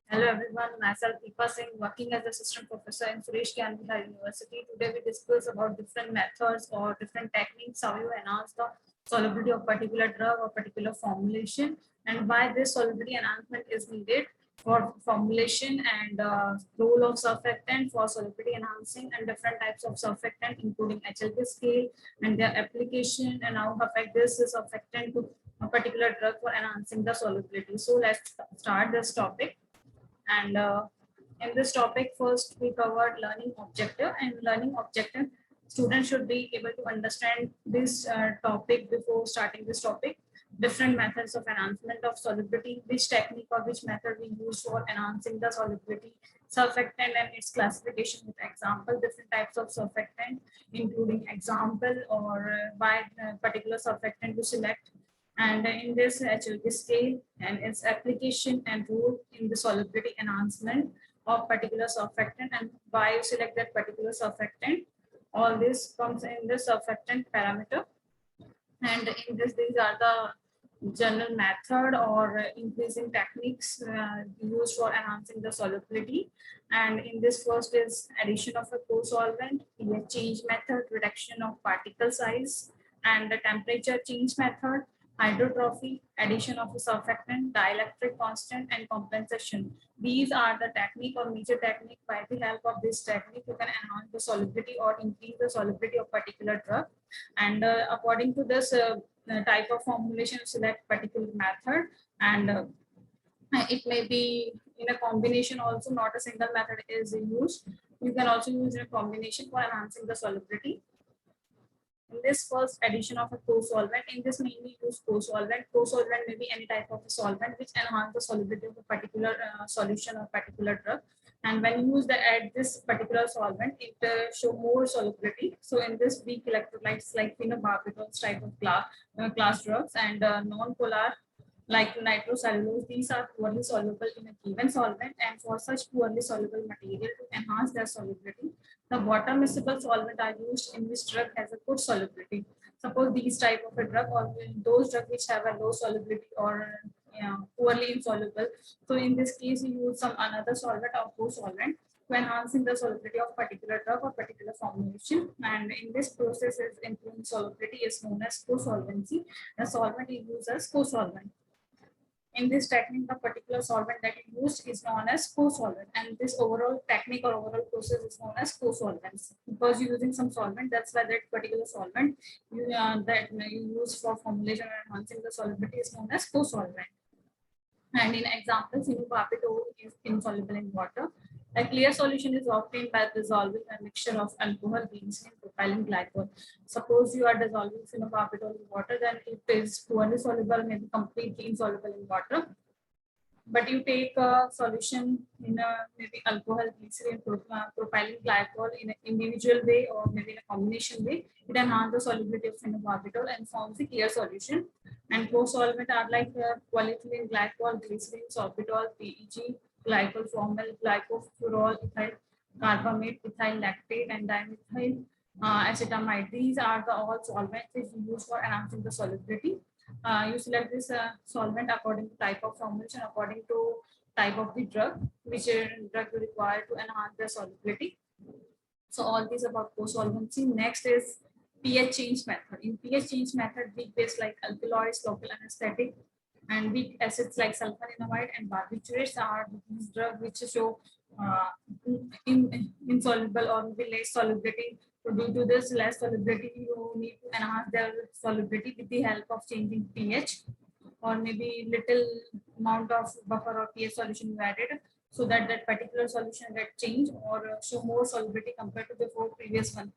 Hello everyone, myself Deepa Singh, working as a assistant professor in Suresh Kanvihar University. Today we discuss about different methods or different techniques how you enhance the solubility of particular drug or particular formulation, and why this solubility enhancement is needed for formulation, and role of surfactant for solubility enhancing, and different types of surfactant including HLP scale and their application, and how affect this surfactant to a particular drug for enhancing the solubility. So let's start this topic. And in this topic, first we covered learning objective, and learning objective. Students should be able to understand this topic before starting this topic. Different methods of enhancement of solubility, which technique or which method we use for enhancing the solubility, surfactant and its classification with example, different types of surfactant, including example or by particular surfactant to select, and in this HLP scale and its application and role in the solubility enhancement of particular surfactant, and why you select that particular surfactant. All this comes in the surfactant parameter, and in this these are the general method or increasing techniques used for enhancing the solubility. And in this, first is addition of a co-solvent, pH change method, reduction of particle size, and the temperature change method, hydrotrophy, addition of a surfactant, dielectric constant, and compensation. These are the technique or major technique. By the help of this technique, you can enhance the solubility or increase the solubility of particular drug. And according to this type of formulation, select particular method, and it may be in a combination also, not a single method is used. You can also use a combination for enhancing the solubility. In this, first addition of a co-solvent, in this mainly use co-solvent. Co-solvent may be any type of a solvent which enhance the solubility of a particular solution or particular drug. And when you use add this particular solvent, it show more solubility. So in this, weak electrolytes like phenobarbital type of class drugs, and non-polar like nitrocellulose, these are poorly soluble in a given solvent, and for such poorly soluble material, to enhance their solubility, the water miscible solvent are used in which drug has a good solubility. Suppose these type of a drug, or those drugs which have a low solubility or poorly insoluble. So in this case, you use some another solvent or co-solvent to enhancing the solubility of particular drug or particular formulation. And in this process, is improving solubility is known as co-solvency. The solvent is used as co-solvent. In this technique, the particular solvent that you used is known as co-solvent, and this overall technique or overall process is known as co-solvents, because you're using some solvent. That's why that particular solvent you use for formulation and enhancing the solubility is known as co-solvent. And in examples, phenobarbital is insoluble in water. A clear solution is obtained by dissolving a mixture of alcohol, benzene, propylene glycol. Suppose you are dissolving phenobarbital in water, then it is poorly soluble, maybe completely insoluble in water. But you take a solution in a maybe alcohol, glycerin, propylene glycol in an individual way or maybe in a combination way, it enhances the solubility of phenobarbital and forms a clear solution. And co-solvent are like polyethylene glycol, glycerin, sorbitol, PEG, glycol formol, glycophenol, ethyl carbamate, ethyl lactate, and dimethyl acetamide. These are the all solvents which we use for enhancing the solubility. You select this solvent according to type of formulation, according to type of the drug, which drug you require to enhance the solubility. So all these about co-solvency. Next is pH change method. In pH change method, weak base like alkaloids, local anesthetic, and weak acids like sulfonamide and barbiturates are these drugs which show insoluble or less solubility. So due to this less solubility, you need to enhance their solubility with the help of changing pH, or maybe little amount of buffer or pH solution you added, so that that particular solution get changed or show more solubility compared to the previous one.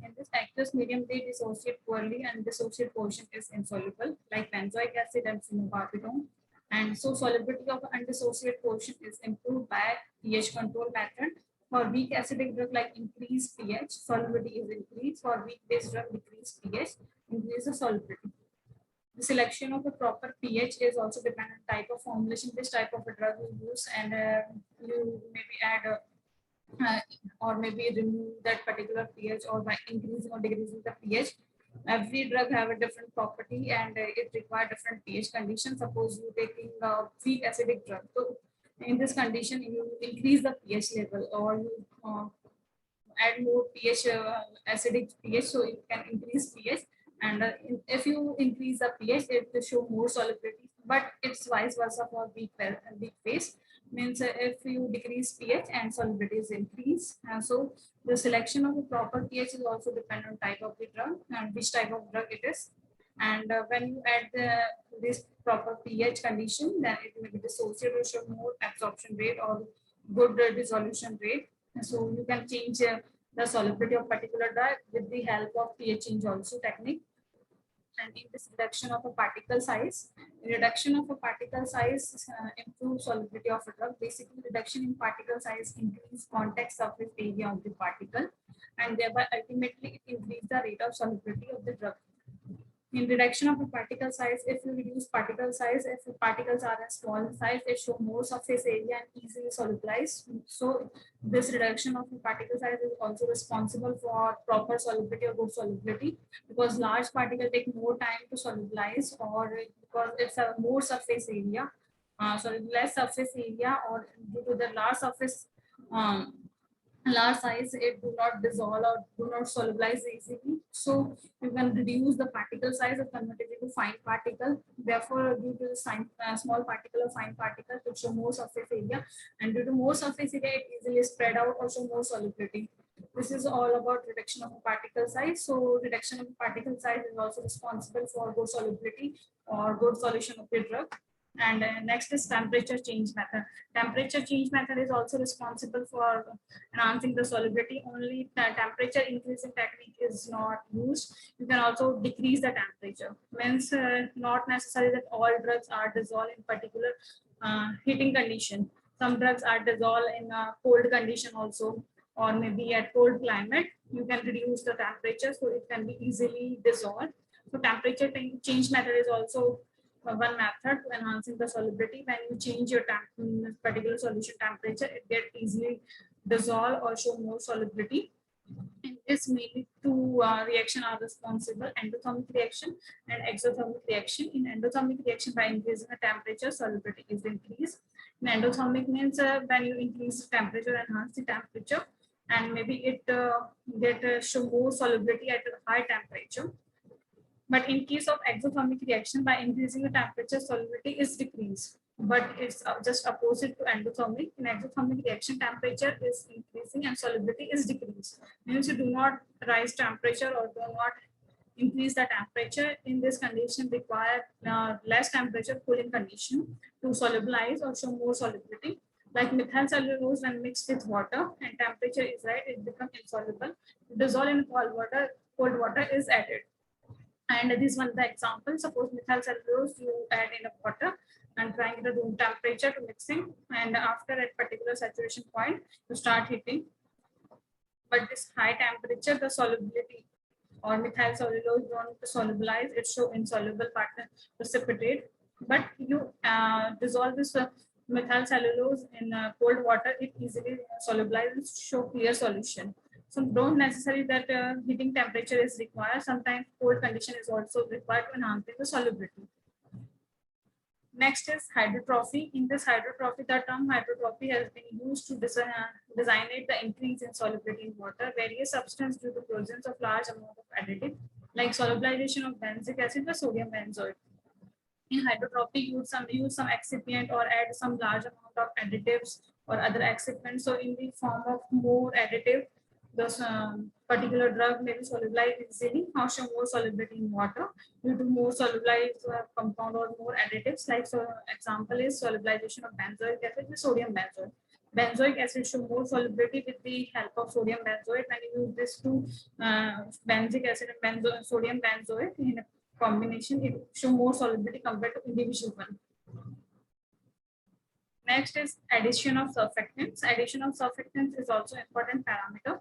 In this aqueous medium, they dissociate poorly, and dissociate portion is insoluble, like benzoic acid and phenobarbital. And so solubility of undissociated portion is improved by pH control method. For weak acidic drug like increased pH, solubility is increased. For weak base drug, decreased pH, increase the solubility. The selection of a proper pH is also dependent on type of formulation, which type of a drug you use, and you maybe add or maybe remove that particular pH, or by increasing or decreasing the pH. Every drug have a different property, and it require different pH conditions. Suppose you taking a weak acidic drug, so In this condition, you increase the pH level, or you add more pH, acidic pH, so you can increase pH. And if you increase the pH, it will show more solubility. But it's vice versa for weak phase. Means if you decrease pH and solubility is increased. And so the selection of the proper pH is also dependent on type of the drug and which type of drug it is. And when you add this proper pH condition, then it will be dissociated to show more absorption rate or good dissolution rate. And so you can change the solubility of particular drug with the help of pH change also technique. And in this reduction of a particle size, reduction of a particle size improves solubility of a drug. Basically, reduction in particle size increase contact surface area of the particle, and thereby ultimately it increases the rate of solubility of the drug. In reduction of the particle size, if you reduce particle size, if the particles are a small size, they show more surface area and easily solubilize. So this reduction of the particle size is also responsible for proper solubility or good solubility, because large particle take more time to solubilize, or because it's a more surface area. So less surface area, or due to the large size, it do not dissolve or do not solubilize easily. So you can reduce the particle size of convert it into fine particle. Therefore, due to the small particle or fine particle, it show more surface area, and due to more surface area, it easily spread out or show more solubility. This is all about reduction of particle size. So reduction of particle size is also responsible for good solubility or good solution of the drug. And next is temperature change method. Temperature change method is also responsible for enhancing the solubility. Only the temperature increasing technique is not used. You can also decrease the temperature. Means not necessary that all drugs are dissolved in particular heating condition. Some drugs are dissolved in a cold condition also, or maybe at cold climate. You can reduce the temperature so it can be easily dissolved. So temperature change method is also one method to enhancing the solubility. When you change your particular solution temperature, it gets easily dissolve or show more solubility. And this mainly two reactions are responsible: endothermic reaction and exothermic reaction. In endothermic reaction, by increasing the temperature, solubility is increased. In endothermic means when you increase the temperature, enhance the temperature, and maybe it show more solubility at a high temperature. But in case of exothermic reaction, by increasing the temperature, solubility is decreased. But it's just opposite to endothermic. In exothermic reaction, temperature is increasing and solubility is decreased. Means you do not rise temperature or do not increase the temperature. In this condition, require less temperature cooling condition to solubilize or show more solubility. Like methyl cellulose, when mixed with water and temperature is right, it becomes insoluble. Dissolve in cold water is added. And this one the example. Suppose methyl cellulose you add in a water and trying the room temperature to mixing, and after a particular saturation point you start heating. But this high temperature, the solubility or methyl cellulose don't solubilize, it show insoluble partner precipitate. But you dissolve this methyl cellulose in cold water, it easily solubilizes, show clear solution. So don't necessarily that heating temperature is required. Sometimes cold condition is also required to enhance the solubility. Next is hydrotrophy. In this hydrotrophy, the term hydrotrophy has been used to designate the increase in solubility in water. Various substances due to presence of large amount of additive, like solubilization of benzoic acid or sodium benzoate. In hydrotrophy, use some excipient or add some large amount of additives or other excipients. So in the form of more additive, this particular drug may be solubilized easily or show more solubility in water due to more solubilized compound or more additives. Like so, example is solubilization of benzoic acid with sodium benzoate. Benzoic acid show more solubility with the help of sodium benzoate. When you use this two benzoic acid and sodium benzoate in a combination, it show more solubility compared to individual one. Next is addition of surfactants. Addition of surfactants is also important parameter.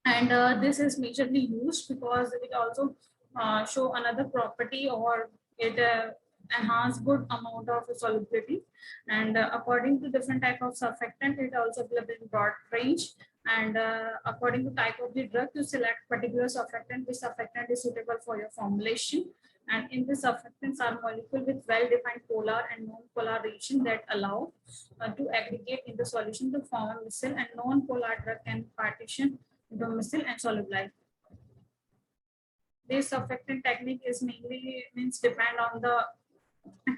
And this is majorly used because it also show another property, or it enhance good amount of solubility. And according to different type of surfactant, it also available in broad range. And according to type of the drug, you select particular surfactant, which surfactant is suitable for your formulation. And in the surfactants are molecules with well-defined polar and non-polar region that allow to aggregate in the solution to form a micelle, and non-polar drug can partition into micelle and solubilize. This surfactant technique is mainly depend on the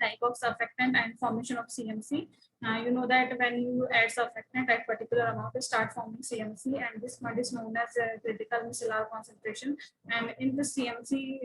type of surfactant and formation of CMC. You know that when you add surfactant at particular amount, it start forming CMC, and this one is known as critical micellar concentration. And in the CMC,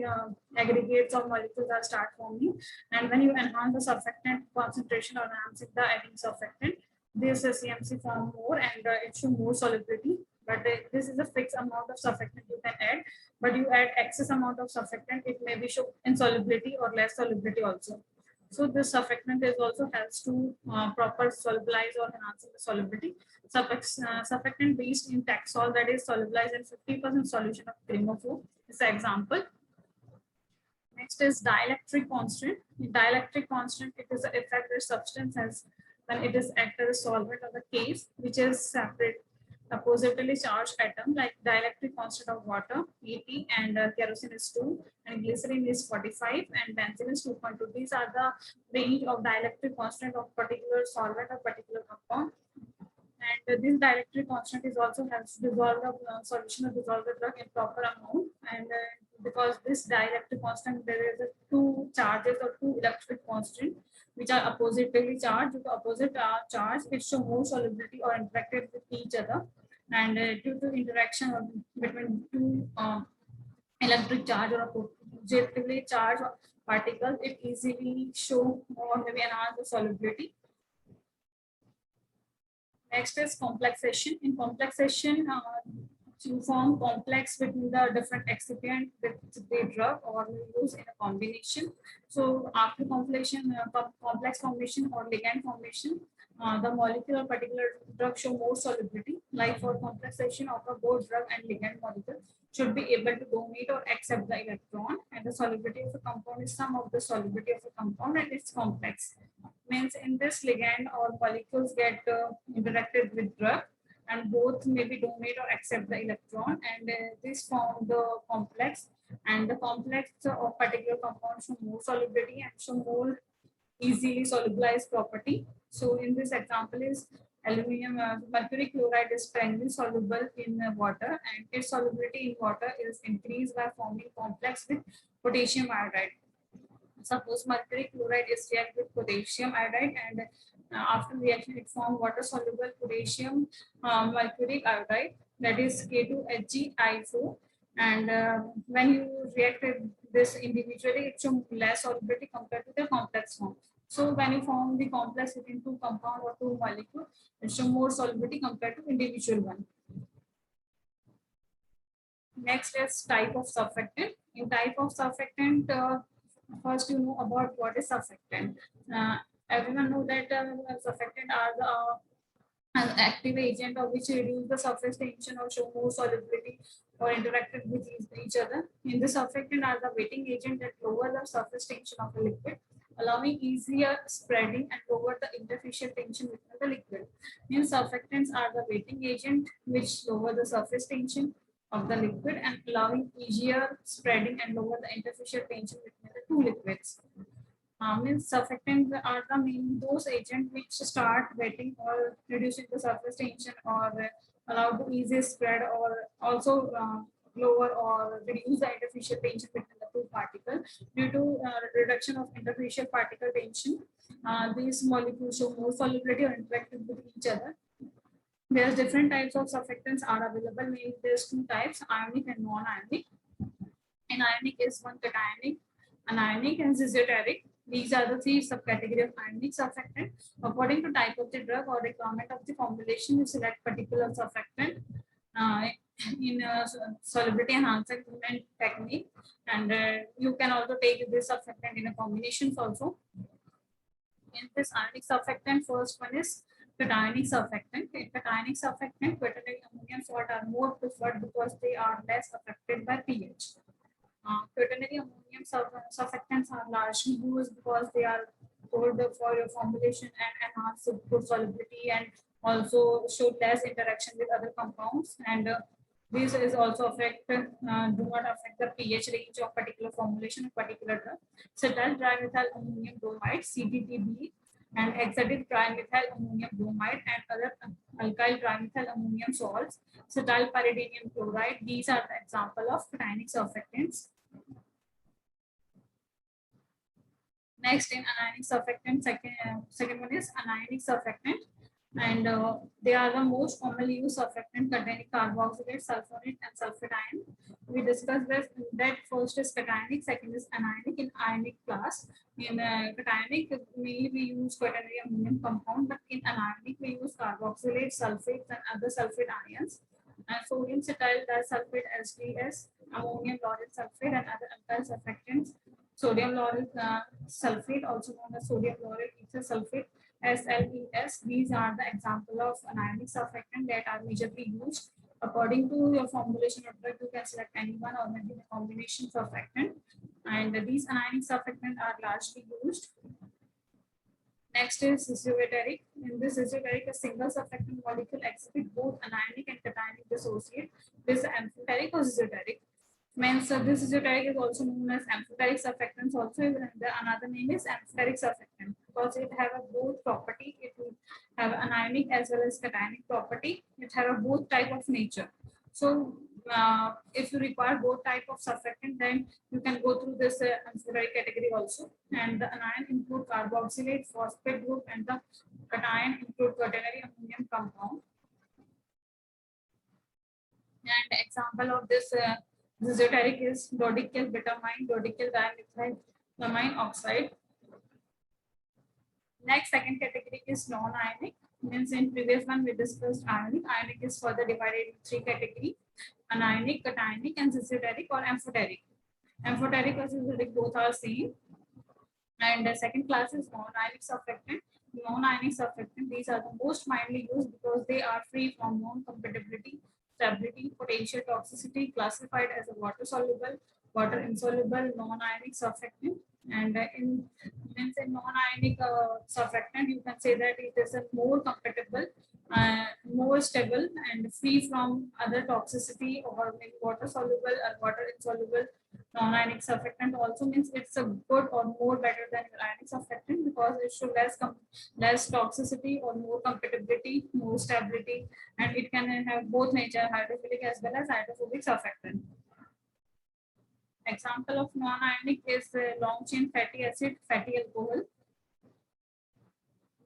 aggregates of molecules are start forming. And when you enhance the surfactant concentration or enhancing the adding surfactant, this CMC form more and it show more solubility. But this is a fixed amount of surfactant you can add. But you add excess amount of surfactant, it may be show insolubility or less solubility also. So this surfactant is also helps to proper solubilize or enhance the solubility. Surfactant based in Taxol, that is solubilized in 50% solution of chromophore. This is an example. Next is dielectric constant. In dielectric constant, it is the effect the substance has when it is acted as solvent of the case, which is separate positively charged atom, like dielectric constant of water 80, and kerosene is 2, and glycerin is 45, and benzene is 2.2. These are the range of dielectric constant of particular solvent or particular compound. And this dielectric constant is also helps dissolve the solution or dissolve the drug in proper amount. And because this dielectric constant, there is a two charges or two electric constant which are oppositely charged. With the opposite charge, it show more solubility or interacted with each other. And due to interaction between two electric charge or positively charged particles, it easily show or maybe enhance the solubility. Next is complexation. In complexation, you form complex between the different excipient with the drug or use in a combination. So after complex formation or ligand formation, the molecular particular drug show more solubility. Like for complexation of a both drug and ligand molecule should be able to donate or accept the electron, and the solubility of a compound is sum of the solubility of a compound and its complex. Means in this ligand or molecules get interacted with drug, and both maybe donate or accept the electron, and this form the complex, and the complex of particular compound show more solubility and show more easily solubilized property. So in this example is aluminum mercury chloride is strongly soluble in water, and its solubility in water is increased by forming complex with potassium iodide. Suppose mercury chloride is react with potassium iodide, and after reaction it form water soluble potassium mercury iodide, that is K2HgI4. And when you react with this individually, it shows less solubility compared to the complex form. So when you form the complex within two compound or two molecule, it shows more solubility compared to individual one. Next is type of surfactant. In type of surfactant, first you know about what is surfactant. Everyone know that surfactant are the an active agent of which reduce the surface tension or show more solubility or interacted with each other. In the surfactant are the wetting agent that lower the surface tension of the liquid, allowing easier spreading and lower the interfacial tension within the liquid. Means surfactants are the wetting agent which lower the surface tension of the liquid and allowing easier spreading and lower the interfacial tension between the two liquids. Means surfactants are the main those agents which start wetting or reducing the surface tension or allow to easy spread or also lower or reduce the interfacial tension between the two particles. Due to reduction of interfacial particle tension, these molecules show more solubility or interacting with each other. There's different types of surfactants are available. Mainly there's two types, ionic and non-ionic. Anionic is one cationic, anionic and zizioteric. These are the three subcategory of ionic surfactant. According to type of the drug or requirement of the formulation, you select particular surfactant in solubility enhancement technique, and you can also take this surfactant in a combinations also. In this ionic surfactant, first one is cationic surfactant. In cationic surfactant, quaternary ammonium salt are more preferred because they are less affected by pH. Quaternary ammonium surfactants are largely used because they are good for your formulation and enhance good solubility and also show less interaction with other compounds. And This is also do not affect the pH range of particular formulation of particular drug. Cetyl trimethyl ammonium bromide (CTTB) and hexadecyl trimethyl ammonium bromide and other alkyl trimethyl ammonium salts, cetyl pyridinium chloride. These are the example of cationic surfactants. Next, in anionic surfactant, second one is anionic surfactant, and they are the most commonly used surfactant containing carboxylate, sulfonate, and sulfate ion. We discussed this. That first is cationic, second is anionic in ionic class. In cationic, mainly we use quaternary ammonium compound, but in anionic we use carboxylate, sulfates, and other sulfate ions. And sodium cetyl disulfate (SDS), ammonium lauryl sulfate, and other alkyl surfactants. Sodium lauryl sulfate, also known as sodium lauryl ether sulfate (SLES). These are the example of anionic surfactant that are majorly used. According to your formulation of drug, you can select any one or maybe the combination surfactant. And these anionic surfactants are largely used. Next is azeoteric. In this azeoteric, a single surfactant molecule exhibit both anionic and cationic dissociate. This is amphoteric or azeoteric. Means this azeoteric is also known as amphoteric surfactants. Also, another name is amphoteric surfactant because it have a both property. It will have anionic as well as cationic property. It have a both type of nature. So, if you require both type of surfactant, then you can go through this amphoteric category also. And the anion include carboxylate, phosphate group, and the cation include quaternary ammonium compound. And example of this azeoteric is dodecyl betamine, dodecyl dimethylamine oxide. Next, second category is non-ionic. Means in previous one we discussed ionic. Ionic is further divided into three categories: anionic, cationic, and azeoteric or amphoteric. Amphoteric or azeoteric both are same. And the second class is non-ionic surfactant. Non-ionic surfactant, these are the most widely used because they are free from non-compatibility, stability, potential toxicity, classified as a water-soluble, water-insoluble, non-ionic surfactant. And in non-ionic surfactant, you can say that it is a more compatible, more stable, and free from other toxicity or maybe water-soluble or water-insoluble. Non-ionic surfactant also means it's a good or more better than ionic surfactant because it shows less toxicity or more compatibility, more stability, and it can have both nature, hydrophilic as well as hydrophobic surfactant. Example of non-ionic is long chain fatty acid, fatty alcohol.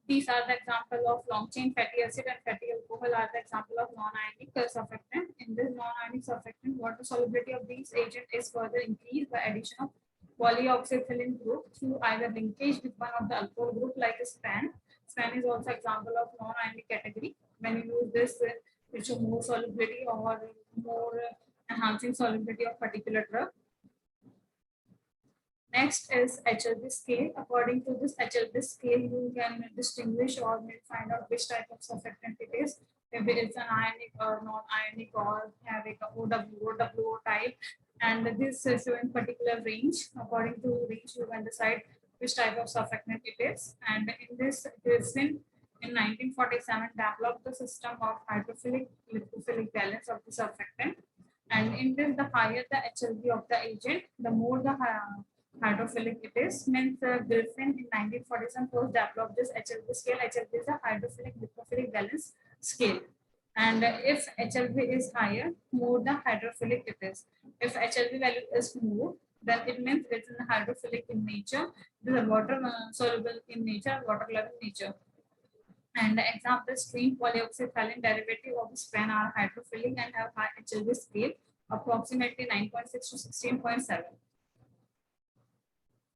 These are the example of long chain fatty acid and fatty alcohol are the example of non-ionic surfactant. In this non-ionic surfactant, water solubility of these agents is further increased by addition of polyoxyethylene group through either linkage with one of the alcohol group like a SPAN. SPAN is also example of non-ionic category. When you use this, it shows more solubility or more enhancing solubility of particular drug. Next is HLB scale. According to this HLB scale, you can distinguish or find out which type of surfactant it is. If it is an ionic or non-ionic or having a OWO type. And this is showing particular range. According to range, you can decide which type of surfactant it is. And in this, in 1947 developed the system of hydrophilic lipophilic balance of the surfactant. And in this, the higher the HLB of the agent, the more the hydrophilic it is. Means Griffin in 1947 first developed this HLB scale. HLB is a hydrophilic lipophilic balance scale. And if HLB is higher, more the hydrophilic it is. If HLB value is more, then it means it's in hydrophilic in nature. This is water soluble in nature, water loving nature. And the example is stream polyoxyethylene derivative of SPAN are hydrophilic and have high HLB scale, approximately 9.6 to 16.7.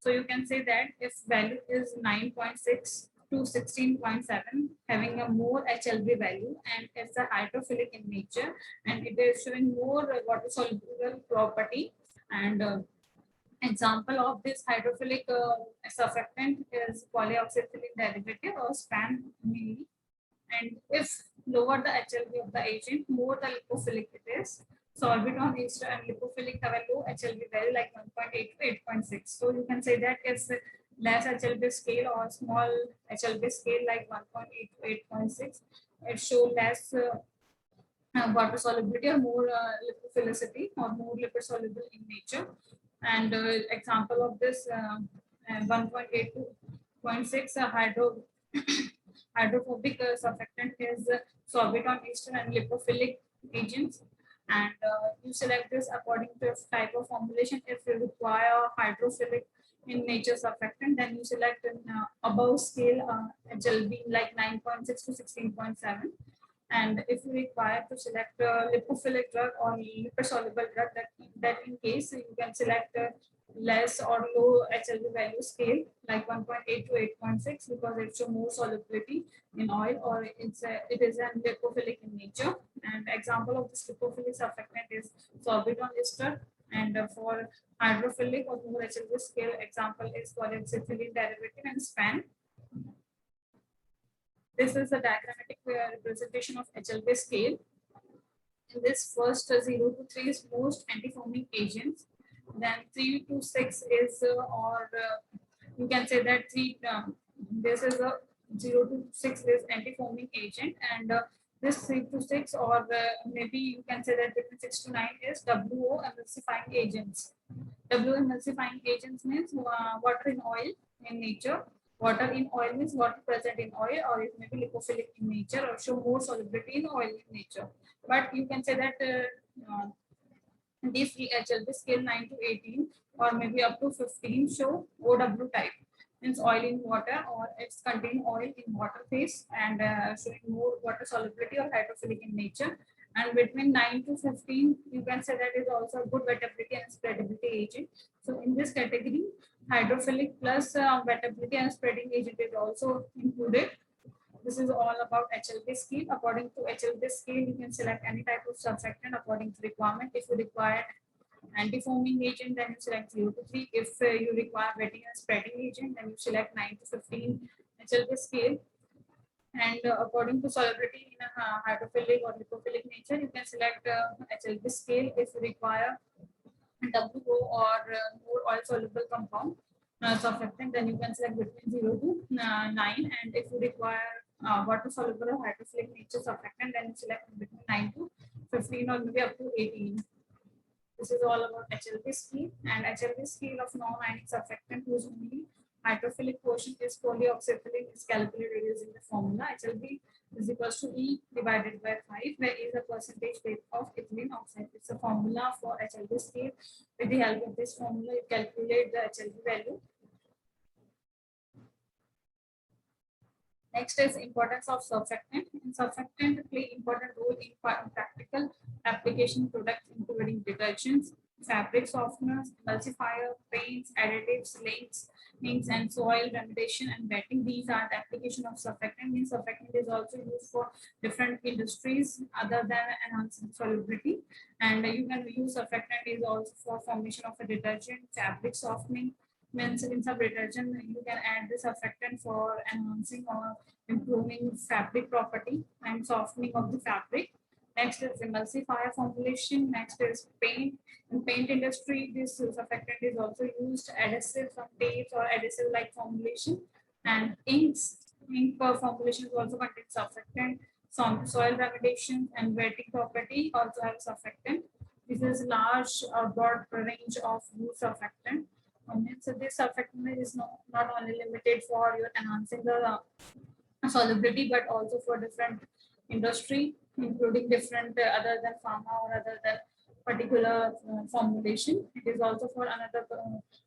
So you can say that if value is 9.6 to 16.7, having a more HLB value, and it's a hydrophilic in nature, and it is showing more water soluble property. And example of this hydrophilic surfactant is polyoxyethylene derivative or SPAN mainly. And if lower the HLB of the agent, more the lipophilic it is. Sorbitol ester and lipophilic have a low HLB value like 1.8 to 8.6. So you can say that if less HLB scale or small HLB scale like 1.8 to 8.6, it shows less water solubility or more lipophilicity or more lipid soluble in nature. And example of this 1.8 to 0.6 hydrophobic surfactant is sorbitol ester and lipophilic agents. And you select this according to type of formulation. If you require hydrophilic in nature surfactant, then you select an above scale HLB like 9.6 to 16.7. And if you require to select a lipophilic drug or lipid-soluble drug, that in case you can select a less or low HLB value scale like 1.8 to 8.6 because it shows more solubility in oil or it is an lipophilic in nature. And example of this lipophilic surfactant is sorbitol ester. And for hydrophilic or more HLB scale, example is polyethylene derivative and span. This is a diagrammatic representation of HLB scale. In this first 0 to 3 is most antifoaming agents. Then 3 to 6 is you can say that this is a 0 to 6 is antifoaming agent, and this 3 to 6 or maybe you can say that between 6 to 9 is WO emulsifying agents. WO emulsifying agents means water in oil in nature. Water in oil means water present in oil, or it may be lipophilic in nature or show more solubility in oil in nature. But you can say that this HLB scale 9 to 18 or maybe up to 15 show OW type, means oil in water or it's contain oil in water phase and showing more water solubility or hydrophilic in nature. And between 9 to 15, you can say that is also a good wettability and spreadability agent. So in this category, hydrophilic plus wettability and spreading agent is also included. This is all about HLB scale. According to HLB scale, you can select any type of surfactant according to requirement. If you require antifoaming agent, then you select 0 to 3. If you require wetting and spreading agent, then you select 9 to 15 HLB scale. And according to solubility in a hydrophilic or lipophilic nature, you can select HLB scale. If you require WO or more oil soluble compound surfactant, then you can select between 0 to 9. And if you require water soluble or hydrophilic nature surfactant, then you select between 9 to 15 or maybe up to 18. This is all about HLB scale. And HLB scale of non-ionic surfactant whose only hydrophilic portion is polyoxyethylene is calculated using the formula. HLB is equals to E divided by 5, where E is a percentage weight of ethylene oxide. It's a formula for HLB scale. With the help of this formula, you calculate the HLB value. Next is importance of surfactant. And surfactant play important role in practical application products including detergents, fabric softeners, emulsifier, paints, additives, inks, and soil remediation and wetting. These are the application of surfactant. Means surfactant is also used for different industries other than enhancing solubility. And you can use surfactant is also for formation of a detergent, fabric softening. Means in some detergent you can add this surfactant for enhancing or improving fabric property and softening of the fabric. Next is emulsifier formulation. Next is paint. In paint industry, this surfactant is also used adhesive from tapes or adhesive like formulation. And inks, ink formulation is also contain surfactant. Some soil remediation and wetting property also have surfactant. This is large or broad range of use surfactant. So this surfactant is not only limited for your enhancing the solubility, but also for different industry, including different other than pharma or other than particular formulation. It is also for another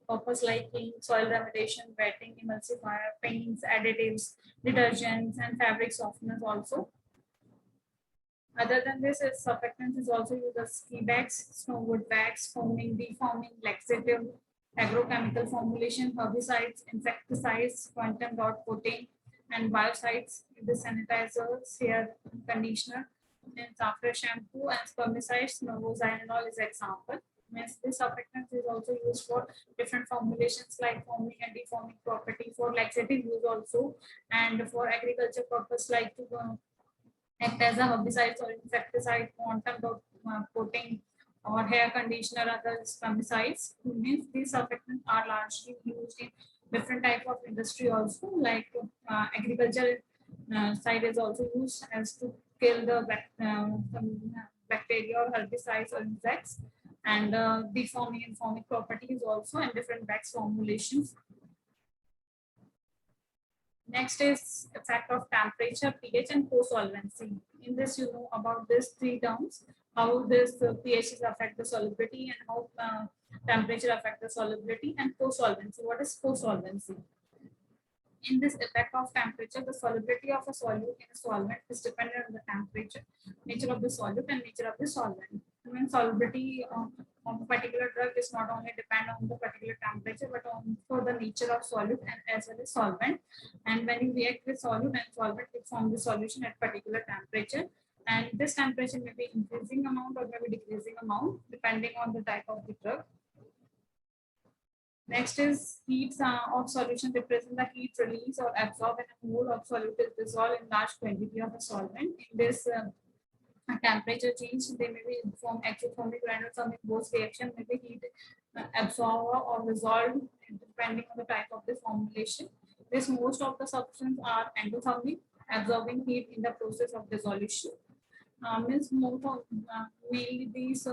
purpose like ink, soil remediation, wetting, emulsifier, paints, additives, detergents, and fabric softeners also. Other than this, surfactants is also used as ski bags, snowboard bags, foaming, defoaming, laxative, agrochemical formulation, herbicides, insecticides, quantum dot coating, and biocides, the sanitizers, hair conditioner, and after shampoo and spermicides, novoxynol is example. Means this surfactant is also used for different formulations like foaming and defoaming property, for laxative use also, and for agriculture purpose like to act as a herbicide or insecticide, quantum dot coating, or hair conditioner, other spermicides. Means these surfactants are largely used in different type of industry also, like agriculture side is also used as to kill the some bacteria or herbicides or insects, and deforming and formic properties also, and different wax formulations. Next is effect of temperature, pH, and co-solvency. In this, you know about these three terms, how this pH affect the solubility, and how temperature affect the solubility, and co-solvency. What is co-solvency? In this effect of temperature, the solubility of a solute in a solvent is dependent on the temperature, nature of the solute, and nature of the solvent. When solubility of a particular drug is not only depend on the particular temperature, but also the nature of solute and as well as solvent. And when you react with solute and solvent, it forms the solution at particular temperature. And this temperature may be increasing amount or maybe decreasing amount depending on the type of the drug. Next is heats of solution represent the heat release or absorb when a mole of solute is dissolved in large quantity of a solvent. In this temperature change, they may be form exothermic or endothermic. Both reaction may be heat absorbed or resolved depending on the type of the formulation. This most of the substances are endothermic, absorbing heat in the process of dissolution. Means most of mainly these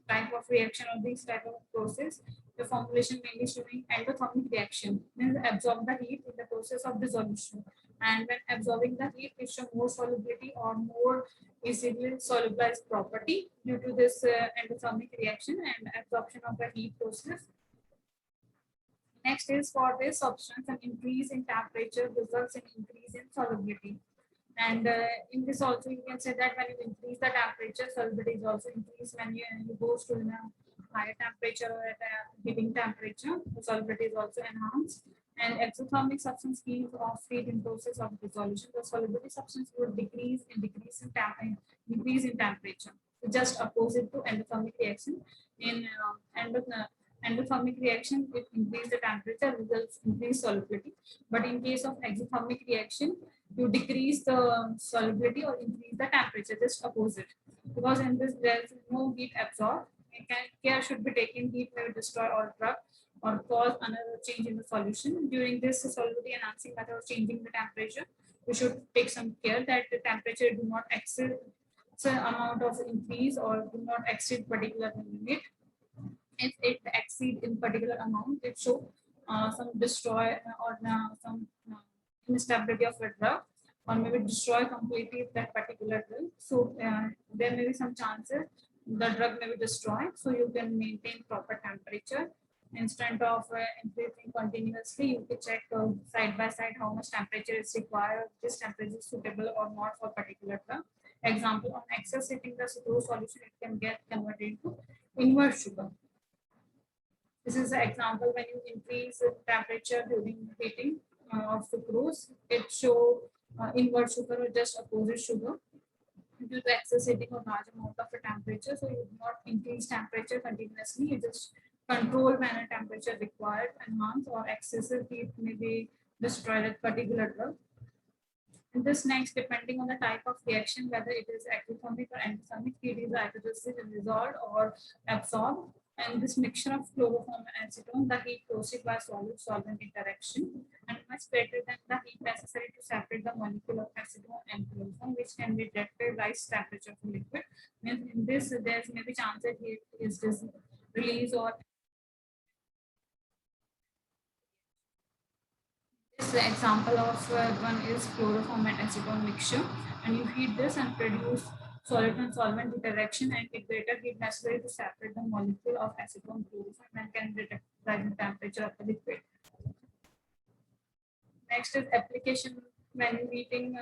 type of reaction or this type of process, the formulation mainly showing endothermic reaction, means absorb the heat in the process of dissolution. And when absorbing the heat, it shows more solubility or more easily solubilized property due to this endothermic reaction and absorption of the heat process. Next is for this substance, an increase in temperature results in increase in solubility. And in this also, you can say that when you increase the temperature, solubility is also increased. When you go to a higher temperature or at a heating temperature, the solubility is also enhanced. And exothermic substance heat off heat in process of dissolution, the solubility substance would decrease in temperature. Just opposite to endothermic reaction. In endothermic reaction, it increase the temperature, results increase solubility. But in case of exothermic reaction, you decrease the solubility or increase the temperature, just opposite. Because in this there is no heat absorbed. Care should be taken, heat may destroy or drug or cause another change in the solution. During this solubility enhancing method of changing the temperature, we should take some care that the temperature do not exceed the amount of increase or do not exceed particular limit. If it exceed in particular amount, it show some destroy or some instability of a drug, or maybe destroy completely that particular drug. So there may be some chances the drug may be destroyed. So you can maintain proper temperature instead of increasing continuously. You can check side by side how much temperature is required. This temperature is suitable or not for particular drug. Example, on excess heating the sucrose solution, it can get converted into inverse sugar. This is an example when you increase the temperature during heating of sucrose, it show invert sugar or just opposite sugar due to excess heating or large amount of a temperature. So you do not increase temperature continuously, you just control when a temperature required, enhance, or excessive heat may be destroyed at particular drug. And this next, depending on the type of reaction, whether it is exothermic or endothermic, heat is either dissolved or absorbed. And this mixture of chloroform and acetone, the heat proceeds by solute-solvent interaction, and much greater than the heat necessary to separate the molecule of acetone and chloroform, which can be directly rise temperature of liquid. Means in this, there may be chance that heat is released or this example of one is chloroform and acetone mixture, and you heat this and produce solid and solvent interaction, and with greater heat necessary to separate the molecule of acetone chloroform and can detect rising temperature of the liquid. Next is application when heating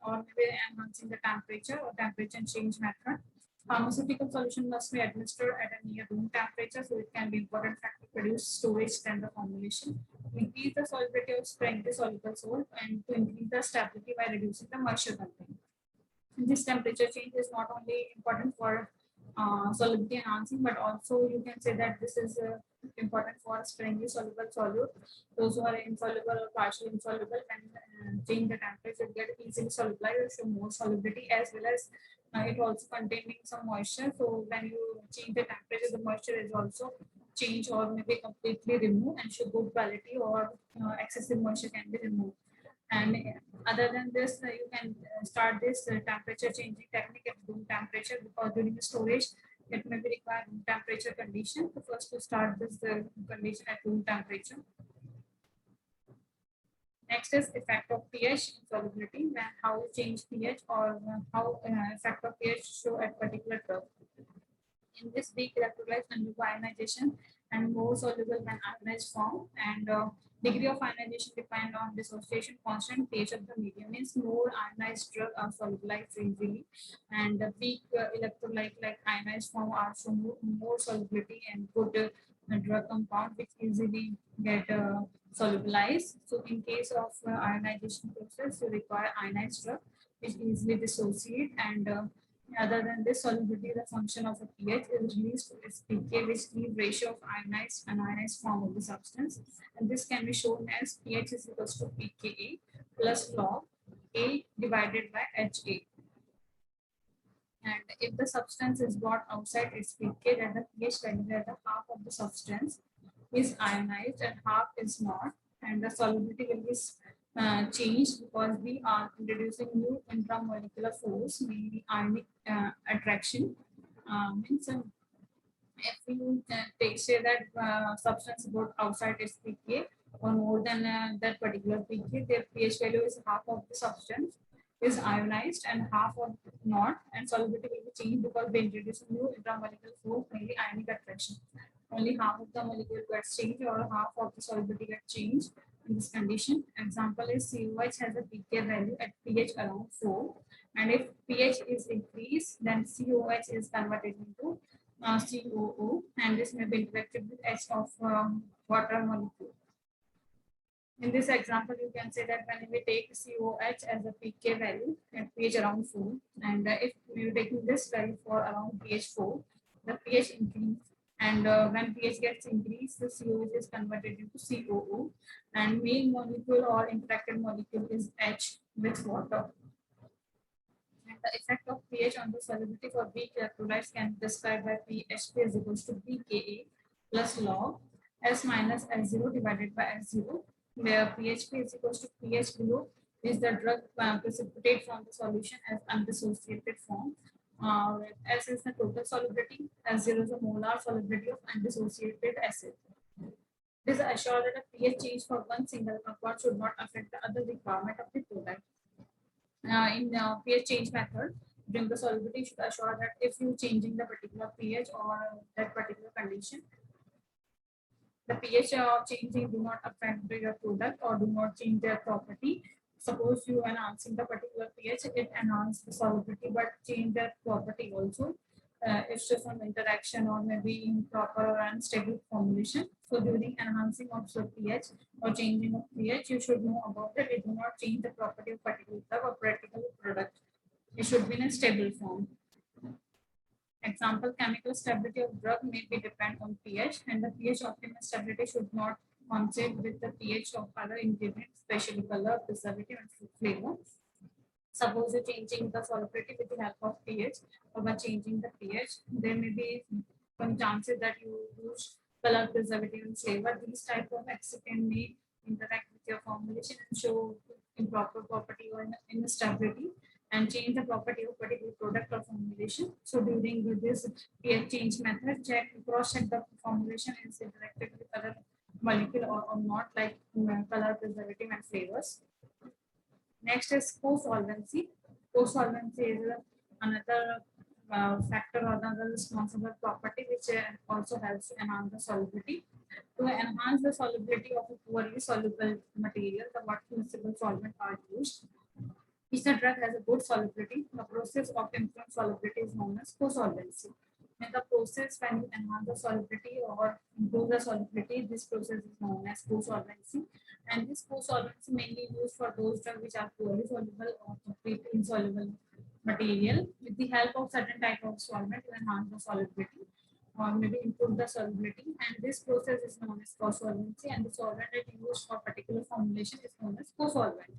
or maybe enhancing the temperature or temperature change method. Pharmaceutical solution must be administered at a near room temperature, so it can be important factor to produce storage than the formulation. Increase the solubility of strength soluble salt and to increase the stability by reducing the moisture content. This temperature change is not only important for solubility enhancing, but also you can say that this is important for strongly soluble solute. Those who are insoluble or partially insoluble can change the temperature, get easily solubilized, show more solubility, as well as it also containing some moisture. So when you change the temperature, the moisture is also changed or maybe completely removed and show good quality, or excessive moisture can be removed. And other than this, you can start this temperature changing technique at room temperature, because during the storage, it may be required room temperature condition. So first to start this condition at room temperature. Next is effect of pH in solubility, when how you change pH, or how effect of pH show at particular drug. In this, weak electrolytes undergo ionization and more soluble when ionized form, and degree of ionization depend on dissociation constant, pH of the medium. Means more ionized drug are solubilized easily, and weak electrolyte like ionized form are show more solubility and good drug compound which easily get solubilized. So in case of ionization process, you require ionized drug which easily dissociate, and other than this, solubility, the function of a pH is released to its pK, which leave ratio of ionized and ionized form of the substance. And this can be shown as pH is equals to pKa plus log A divided by HA. And if the substance is brought outside its pK, then the pH value where the half of the substance is ionized and half is not, and the solubility will be changed because we are introducing new intramolecular force, mainly ionic attraction. Means if you say that substance brought outside its pK or more than that particular pK, their pH value is half of the substance is ionized and half of not, and solubility will be changed because they introduce new intramolecular force, mainly ionic attraction. Only half of the molecule gets changed or half of the solubility gets changed in this condition. Example is COH has a pK value at pH around 4, and if pH is increased, then COH is converted into COO, and this may be interacted with H of water molecule. In this example, you can say that when we take COH as a pK value at pH around 4, and if we are taking this value for around pH 4, the pH increase, and when pH gets increased, the COH is converted into COO, and main molecule or interacted molecule is H with water. And the effect of pH on the solubility for weak electrolytes can be described by pH is equals to pKa plus log S minus S0 divided by S0, where pH is equals to pH below is the drug precipitate from the solution as undissociated form. S is the total solubility, S0 is the molar solubility of undissociated acid. It is assured that a pH change for one single compound should not affect the other requirement of the product. In pH change method, during the solubility, should assure that if you changing the particular pH or that particular condition, the pH changing do not affect your product or do not change their property. Suppose you enhancing the particular pH, it enhance the solubility but change their property also. If some interaction or maybe improper or unstable formulation. So during enhancing of the pH or changing of pH, you should know about it. It do not change the property of particular drug or particular product. It should be in a stable form. Example, chemical stability of drug may be depend on pH, and the pH optimal stability should not coincide with the pH of other ingredients, especially color, preservative, and flavor. Suppose you're changing the solubility with the help of pH, or by changing the pH, there may be some chances that you use color, preservative, and flavor. These type of excipient may interact with your formulation and show improper property or instability and change the property of particular product or formulation. So during this pH change method, cross-check the formulation is interacted with other molecule or not, like color, preservative, and flavors. Next is co-solvency. Co-solvency is another factor or another responsible property which also helps to enhance the solubility. To enhance the solubility of a poorly soluble material, the water miscible solvent are used. If the drug has a good solubility, the process of improving solubility is known as co-solvency. In the process, when you enhance the solubility or improve the solubility, this process is known as co-solvency. And this co-solvency mainly used for those drugs which are poorly soluble or completely insoluble material. With the help of certain type of solvent, to enhance the solubility or maybe improve the solubility. And this process is known as co-solvency. And the solvent that used for particular formulation is known as co-solvent.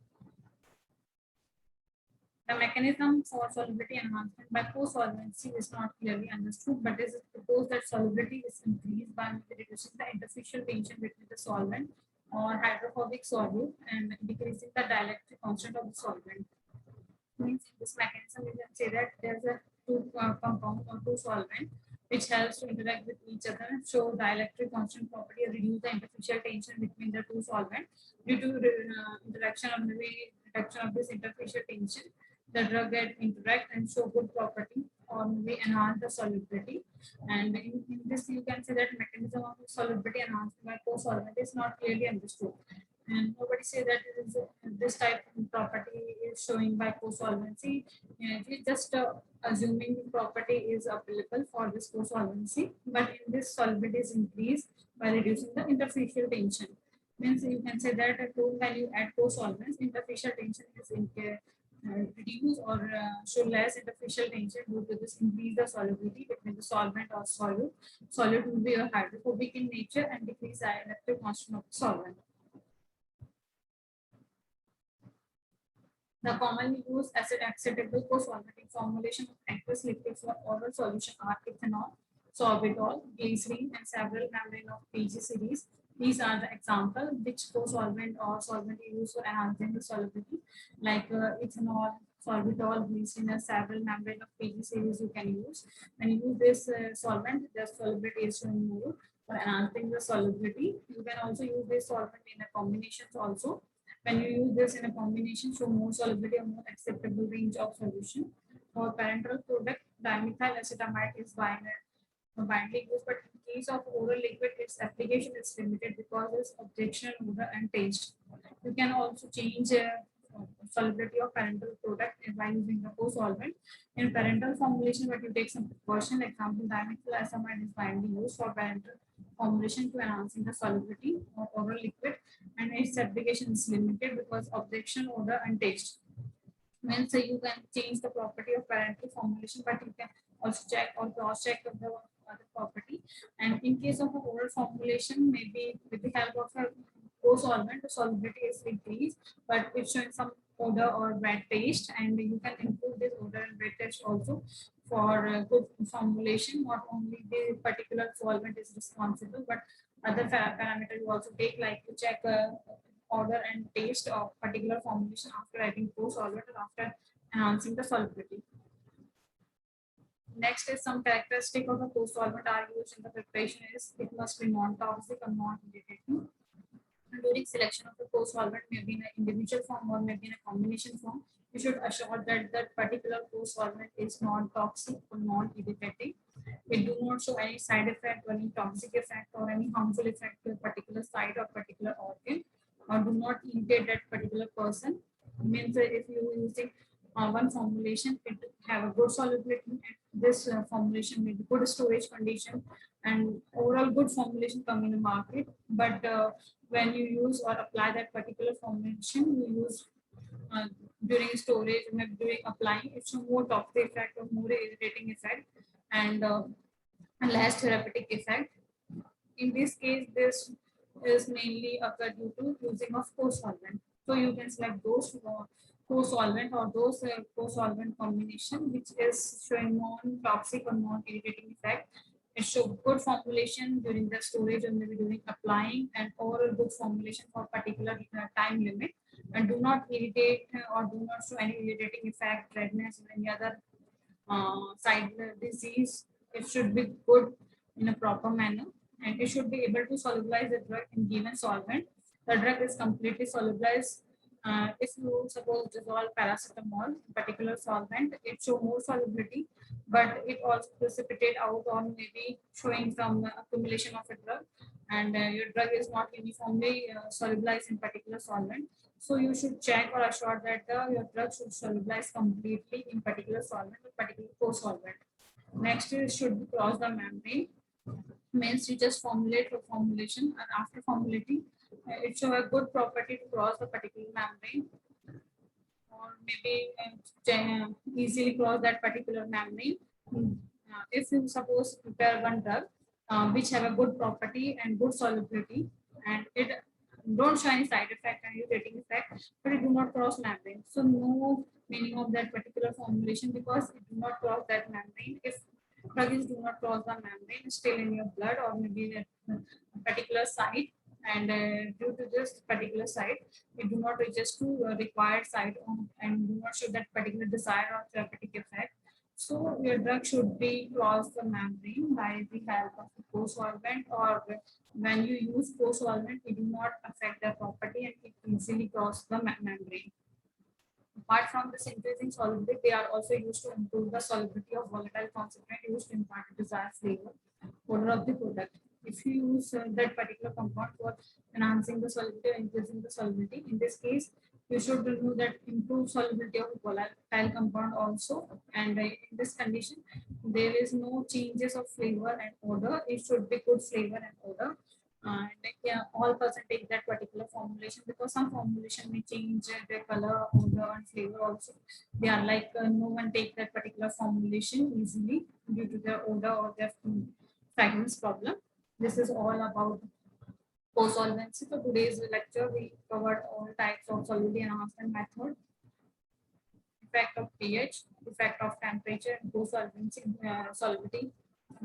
The mechanism for solubility enhancement by co-solvency is not clearly understood, but it is proposed that solubility is increased by reducing the interfacial tension between the solvent or hydrophobic solute and decreasing the dielectric constant of the solvent. Means in this mechanism, you can say that there's a two compound or two solvent which helps to interact with each other, show dielectric constant property, reduce the interfacial tension between the two solvents. Due to interaction of maybe reduction of this interfacial tension, the drug get interact and show good property or maybe enhance the solubility. And in this, you can say that mechanism of solubility enhanced by co-solvent is not clearly understood. And nobody say that it is, this type of property is showing by co-solvency. We just assuming the property is available for this co-solvency, but in this solubility is increased by reducing the interfacial tension. Means you can say that when you add co-solvents, interfacial tension is reduced or show less interfacial tension due to this increase the solubility between the solvent or solute. Solute will be a hydrophobic in nature and decrease the dielectric constant of the solvent. The commonly used acid acceptable co-solvent formulation of aqueous liquid for oral solution are ethanol, sorbitol, glycerin, and several membrane of PG series. These are the example which co-solvent or solvent is used for enhancing the solubility, like ethanol, sorbitol, glycerin, and several membrane of PG series you can use. When you use this solvent, the solubility is showing more for enhancing the solubility. You can also use this solvent in a combinations also. When you use this in a combination, show more solubility or more acceptable range of solution. For parenteral product, dimethyl acetamide is widely used, but in case of oral liquid, its application is limited because of its objection, odor, and taste. You can also change solubility of parenteral product by using the co-solvent. In parenteral formulation, but you take some precaution. Example, dimethyl acetamide is widely used for parenteral formulation to enhancing the solubility of oral liquid, and its application is limited because objection, odor, and taste. Means you can change the property of parenteral formulation, but you can also check or cross-check the other property. And in case of an oral formulation, maybe with the help of a co-solvent, the solubility is increased, but it's showing some odor or bad taste, and you can improve this odor and bad taste also for good formulation. Not only the particular solvent is responsible, but other parameter you also take, like to check odor and taste of particular formulation after adding co-solvent or after enhancing the solubility. Next is some characteristic of a co-solvent are used in the preparation is it must be non-toxic or non-irritating. During selection of the co-solvent, maybe in an individual form or maybe in a combination form, you should assure that that particular co-solvent is non-toxic or non-irritating. It do not show any side effect or any toxic effect or any harmful effect to a particular site or particular organ, or do not irritate that particular person. Means that if you are using one formulation, it have a good solubility, and this formulation may be good storage condition and overall good formulation come in the market. But when you use or apply that particular formulation, you use during storage, maybe during applying, it's a more toxic effect or more irritating effect, and less therapeutic effect. In this case, this is mainly occurred due to using of co-solvent. So you can select those co-solvent or those co-solvent combination which is showing non-toxic or non-irritating effect. It shows good formulation during the storage and maybe during applying, and overall good formulation for particular time limit, and do not irritate or do not show any irritating effect, redness, or any other side disease. It should be good in a proper manner, and it should be able to solubilize the drug in given solvent. The drug is completely solubilized. If you suppose dissolve paracetamol, particular solvent, it show more solubility, but it also precipitate out on maybe showing some accumulation of a drug, and your drug is not uniformly solubilized in particular solvent. So you should check or assure that your drug should solubilize completely in particular solvent or particular co-solvent. Next is should be cross the membrane. Means you just formulate a formulation, and after formulating, it show a good property to cross the particular membrane, or maybe easily cross that particular membrane. If you suppose prepare one drug which have a good property and good solubility, and it don't show any side effect and irritating effect, but it do not cross membrane. So no meaning of that particular formulation because it do not cross that membrane. If drugs do not cross the membrane, still in your blood or maybe in a particular site, And due to this particular site, it do not reach to required site and do not show that particular desired or therapeutic effect. So your drug should be cross the membrane by the help of the co-solvent, or when you use co-solvent, it do not affect the property and it easily cross the membrane. Apart from this increasing solubility, they are also used to improve the solubility of volatile concentrate used to impart desired flavor odor of the product. If you use that particular compound for enhancing the solubility or increasing the solubility, in this case, you should know that improve solubility of volatile compound also. And in this condition, there is no changes of flavor and odor. It should be good flavor and odor. And yeah, all person take that particular formulation, because some formulation may change their color, odor, and flavor also. They are like no one take that particular formulation easily due to their odor or their fragrance problem. This is all about co-solvency. So today's lecture we covered all types of solubility enhancement method, effect of pH, effect of temperature, and co-solvency solubility.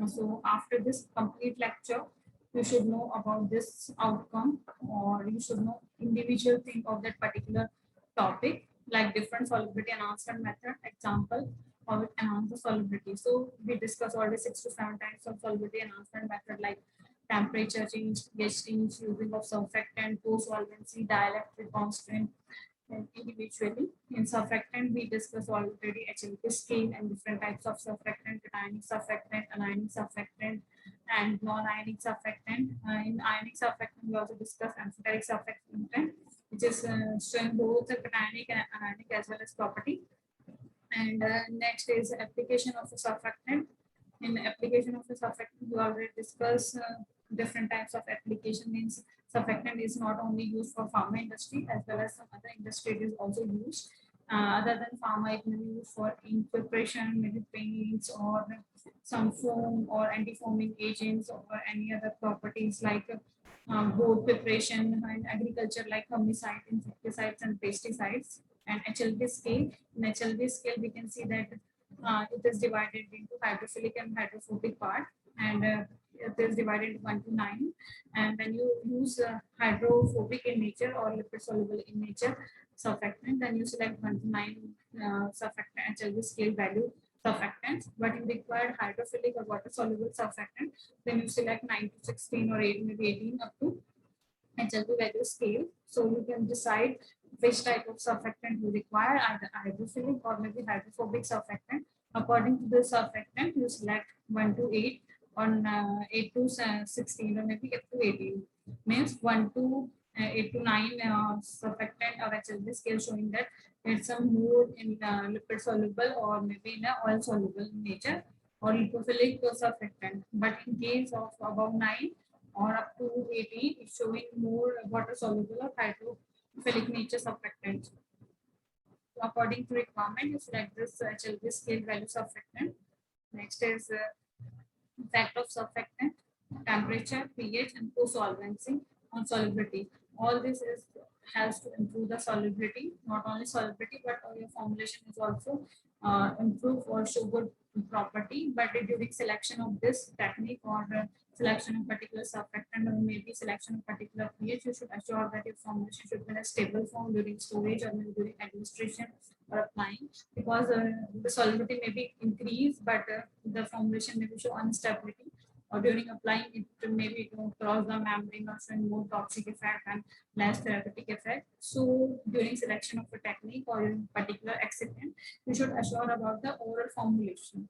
So after this complete lecture, you should know about this outcome, or you should know individual thing of that particular topic, like different solubility enhancement method, example, how it enhance the solubility. So we discuss already 6 to 7 types of solubility enhancement method, like temperature change, pH change, using of surfactant, co-solvency, dielectric constant, and individually. In surfactant, we discussed already HLP scale and different types of surfactant, anionic surfactant, and non-ionic surfactant. In ionic surfactant, we also discussed amphoteric surfactant, which is showing both the cationic and anionic as well as property. And next is application of a surfactant. In application of a surfactant, we already discussed different types of application. Means surfactant is not only used for pharma industry, as well as some other industry it is also used. Other than pharma, it may be used for ink preparation, maybe paints, or some foam or anti-foaming agents, or any other properties like both preparation and agriculture, like herbicide, insecticides, and pesticides. And HLB scale. In HLB scale, we can see that it is divided into hydrophilic and hydrophobic part, and it is divided into 1 to 9. And when you use hydrophobic in nature or lipid soluble in nature surfactant, then you select 1 to 9 surfactant HLB scale value surfactants. But in required hydrophilic or water soluble surfactant, then you select 9 to 16 or 8, maybe 18 up to HLB value scale. So you can decide which type of surfactant you require, either hydrophilic or maybe hydrophobic surfactant. According to the surfactant, you select 1 to 8 on 8 to 16 or maybe up to 18. Means 1 to 8 to 9 surfactant or HLB scale, showing that it's some more in lipid soluble or maybe in oil soluble in nature, or lipophilic surfactant. But in case of above 9 or up to 18, it's showing more water soluble or hydrophilic nature surfactant. So according to requirement, you select this HLB scale value surfactant. Next is effect of surfactant, temperature, pH, and co-solvency on solubility. All this is has to improve the solubility, not only solubility, but your formulation is also improve or show good property. But during selection of this technique, or selection of particular surfactant, or maybe selection of particular pH, you should assure that your formulation should be in a stable form during storage or maybe during administration or applying, because the solubility may be increased, but the formulation may be show instability, or during applying it maybe cross the membrane or showing more toxic effect and less therapeutic effect. So during selection of a technique or in particular excipient, you should assure about the overall formulation,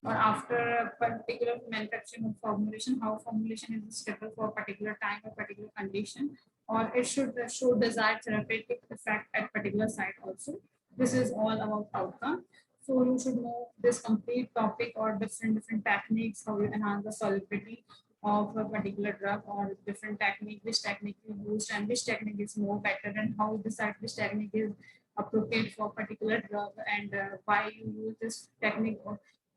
or after a particular manufacturing of formulation, how formulation is stable for a particular time or particular condition, or it should show desired therapeutic effect at particular site also. This is all about outcome. So you should know this complete topic or different techniques, how you enhance the solubility of a particular drug, or different technique, which technique you use and which technique is more better, and how you decide which technique is appropriate for particular drug, and why you use this technique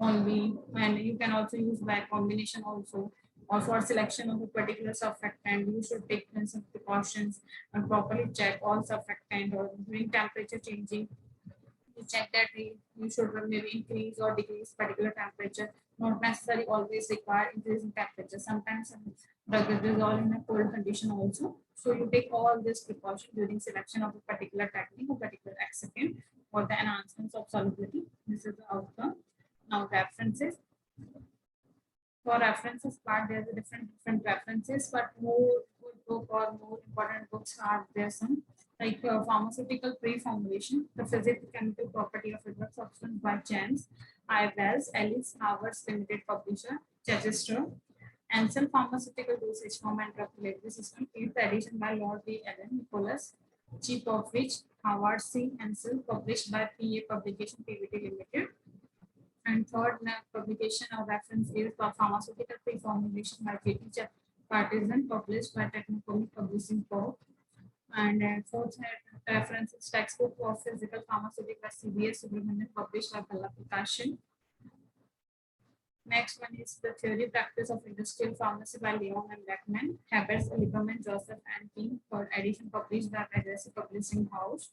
only. And you can also use by combination also, or for selection of a particular surfactant, you should take some precautions and properly check all surfactant, or during temperature changing, You check that you should maybe increase or decrease particular temperature, not necessarily always require increase in temperature. Sometimes drug is dissolved in a cold condition also. So you take all this precaution during selection of a particular technique or particular excipient for the enhancements of solubility. This is the outcome. Now references. For references part, there are different references, but more good book or more important books are there some like pharmaceutical pre-formulation, the physical-chemical property of a drug substance by James I. Wells, Ellis, Harvard's Limited Publisher, Chichester, Ansel Pharmaceutical Dosage Form and Drug Delivery System, 8th edition by Lord B. Allen Nicholas, chief of which Howard C. Ansel, published by PA Publication Pvt Limited. And third publication or reference is for pharmaceutical pre-formulation by J.T. Partisan, published by Technical Publishing Co. And fourth reference is textbook of physical pharmaceutical by CBS Subramanian, published by Complexation. Next one is the theory practice of industrial pharmacy by Leon and Beckman, Habers, Lieberman, Joseph and King, third edition, published by Legacy Publishing House.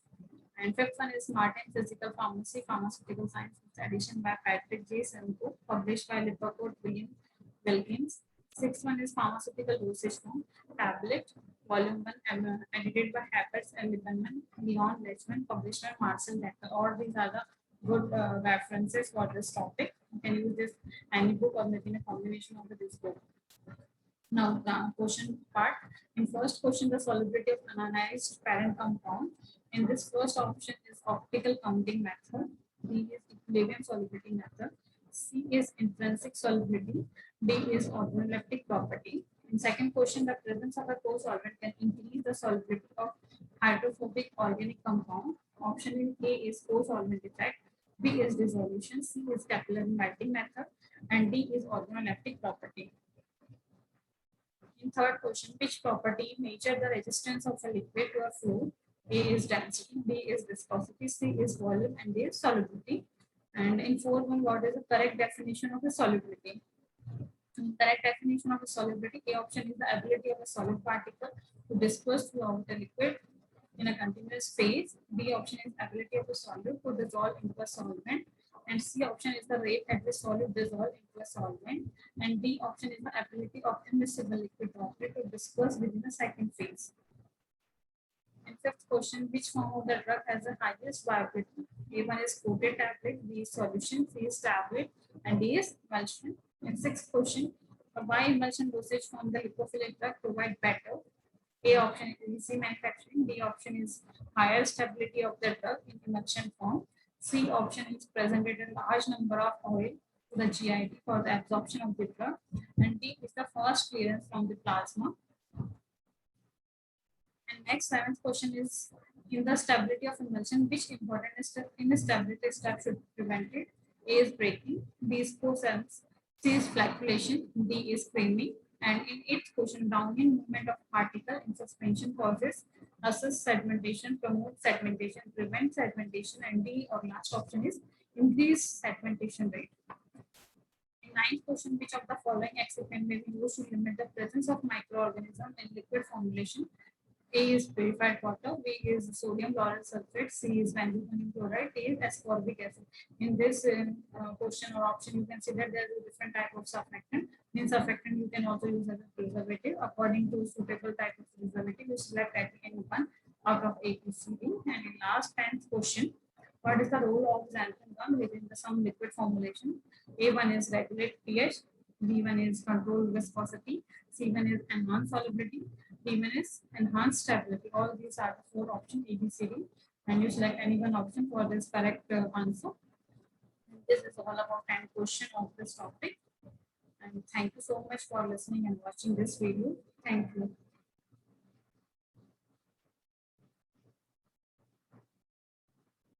And fifth one is Martin Physical Pharmacy, Pharmaceutical Science, edition by Patrick J. Simcoe, published by Liverpool William Wilkins. Sixth one is Pharmaceutical Dosage Form, Tablet, Volume 1, edited by Habers and Lieberman, Leon Lechman, published by Marcel Decker. All these are the good references for this topic. You can use this any book or maybe a combination of this book. Now the question part. In first question, the solubility of ionized parent compound. In this first option is optical counting method. B is equilibrium solubility method. C is intrinsic solubility. D is organoleptic property. In second question, the presence of a co-solvent can increase the solubility of hydrophobic organic compound. Option A is co-solvent effect. B is dissolution. C is capillary melting method. And D is organoleptic property. In third question, which property measure the resistance of a liquid to a fluid? A is density, B is viscosity, C is volume, and D is solubility. And in fourth one, what is the correct definition of the solubility? Correct definition of the solubility, A option is the ability of a solid particle to disperse throughout the liquid in a continuous phase. B option is ability of a solute to dissolve into a solvent. And C option is the rate at which solute dissolve into a solvent. And D option is the ability of immiscible liquid droplet to disperse within the second phase. And fifth question, which form of the drug has the highest viability? A1 is coated tablet, B is solution, C is tablet, and D is emulsion. And sixth question, why emulsion dosage form the lipophilic drug provide better? A option is easy manufacturing, B option is higher stability of the drug in emulsion form, C option is presented a large number of oil to the GIT for the absorption of the drug, and D is the fast clearance from the plasma. And next, seventh question is, in the stability of emulsion, which important instability step should be prevented? A is breaking, B is co-cells, C is flocculation, D is creaming. And in eighth question, downhill movement of particle in suspension causes assist segmentation, promote segmentation, prevent segmentation, and D or last option is increase segmentation rate. In ninth question, which of the following excipient may be used to limit the presence of microorganism in liquid formulation? A is purified water, B is sodium lauryl sulfate, C is benzene chloride, D is ascorbic acid. In this question or option, you can see that there is a different type of surfactant. In surfactant, you can also use as a preservative. According to suitable type of preservative, you select any one out of A, B, C, D. And in last 10th question, what is the role of xanthan gum within some liquid formulation? A1 is regulate pH, B1 is control viscosity, C1 is enhance solubility, D1 is enhanced stability. All these are the four options A, B, C, D, and you select any one option for this correct answer. And this is all about 10 question of this topic. And thank you so much for listening and watching this video. Thank you.